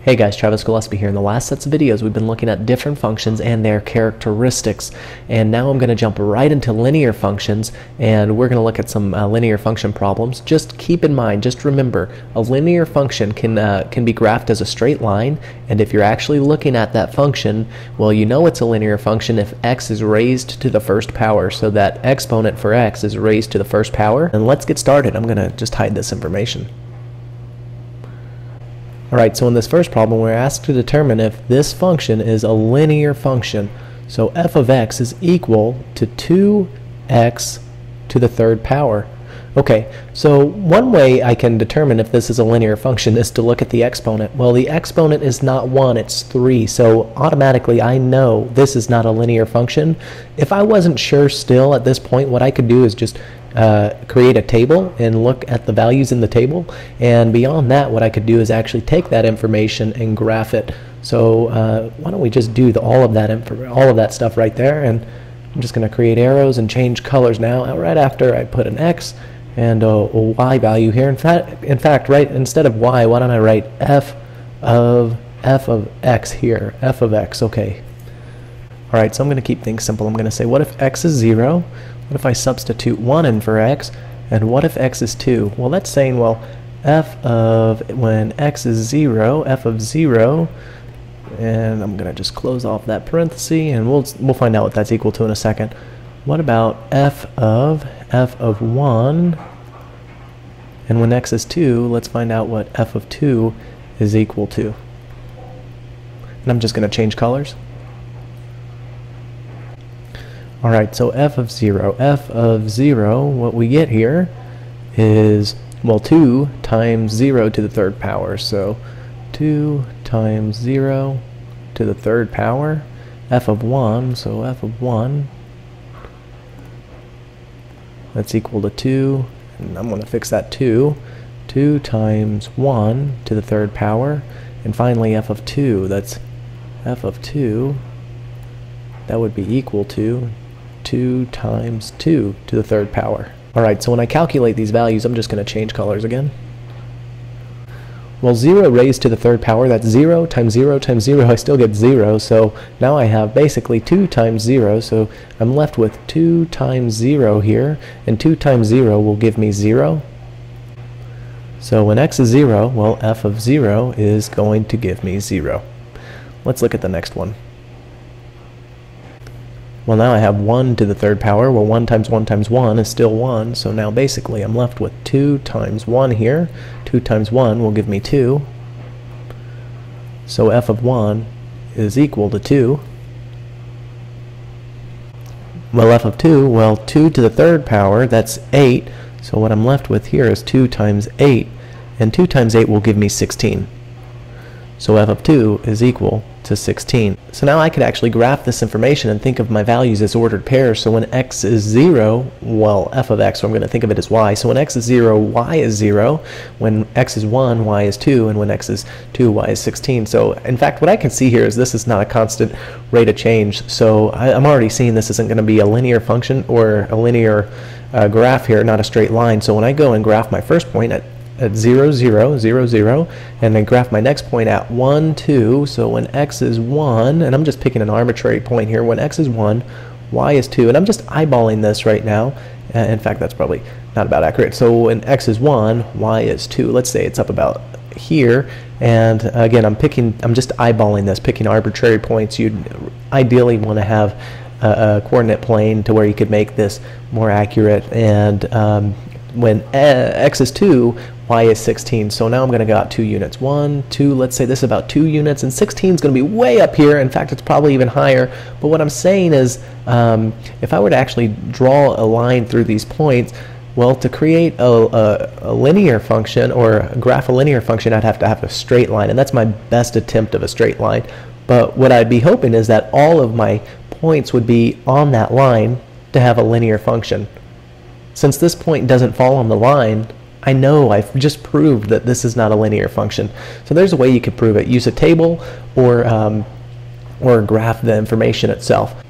Hey guys, Travis Gillespie here. In the last sets of videos, we've been looking at different functions and their characteristics. And now I'm going to jump right into linear functions, and we're going to look at some linear function problems. Just keep in mind, just remember, a linear function can be graphed as a straight line, and if you're actually looking at that function, well, you know it's a linear function if x is raised to the first power, so that exponent for x is raised to the first power. And let's get started. I'm going to just hide this information. Alright, so in this first problem, we're asked to determine if this function is a linear function. So f of x is equal to 2x to the third power. Okay, so one way I can determine if this is a linear function is to look at the exponent. Well, the exponent is not 1, it's 3, so automatically I know this is not a linear function. If I wasn't sure still at this point, what I could do is just create a table and look at the values in the table, and beyond that what I could do is actually take that information and graph it. So why don't we just do all of that stuff right there, and I'm just going to create arrows and change colors now right after I put an x and a y value here. In fact, right, instead of y, why don't I write f of x here, f of x. Okay, alright, so I'm going to keep things simple. I'm going to say, what if x is 0? What if I substitute 1 in for x? And what if x is 2? Well, that's saying, well, f of, when x is 0, f of 0, and I'm going to just close off that parenthesis, and we'll find out what that's equal to in a second. What about f of 1? And when x is 2, let's find out what f of 2 is equal to. And I'm just going to change colors. Alright, so f of 0, what we get here is, well, 2 times 0 to the third power. So 2 times 0 to the third power, f of 1, so f of 1, that's equal to 2, and I'm going to fix that 2 times 1 to the third power, and finally f of 2, that's f of 2, that would be equal to 2 times 2 to the third power. Alright, so when I calculate these values, I'm just going to change colors again. Well, 0 raised to the third power, that's 0 times 0 times 0, I still get 0, so now I have basically 2 times 0, so I'm left with 2 times 0 here, and 2 times 0 will give me 0. So when x is 0, well, f of 0 is going to give me 0. Let's look at the next one. Well, now I have 1 to the third power. Well, 1 times 1 times 1 is still 1, so now basically I'm left with 2 times 1 here. 2 times 1 will give me 2. So f of 1 is equal to 2. Well, f of 2, well, 2 to the third power, that's 8. So what I'm left with here is 2 times 8, and 2 times 8 will give me 16. So f of 2 is equal to 16. So now I could actually graph this information and think of my values as ordered pairs. So when x is 0, well, f of x, so I'm going to think of it as y. So when x is 0, y is 0. When x is 1, y is 2. And when x is 2, y is 16. So in fact, what I can see here is this is not a constant rate of change. So I'm already seeing this isn't going to be a linear function or a linear graph here, not a straight line. So when I go and graph my first point at 0, 0, 0, 0, and then graph my next point at 1, 2, so when x is 1, and I'm just picking an arbitrary point here, when x is 1, y is 2, and I'm just eyeballing this right now. In fact, that's probably not about accurate. So when x is 1, y is 2. Let's say it's up about here, and again, I'm just eyeballing this, picking arbitrary points. You'd ideally want to have a coordinate plane to where you could make this more accurate, and when x is 2, y is 16. So now I'm going to go out 2 units. 1, 2, let's say this is about 2 units, and 16 is going to be way up here. In fact, it's probably even higher. But what I'm saying is, if I were to actually draw a line through these points, well, to create a linear function or graph a linear function, I'd have to have a straight line, and that's my best attempt of a straight line. But what I'd be hoping is that all of my points would be on that line to have a linear function. Since this point doesn't fall on the line, I know I've just proved that this is not a linear function. So there's a way you could prove it. Use a table or graph the information itself.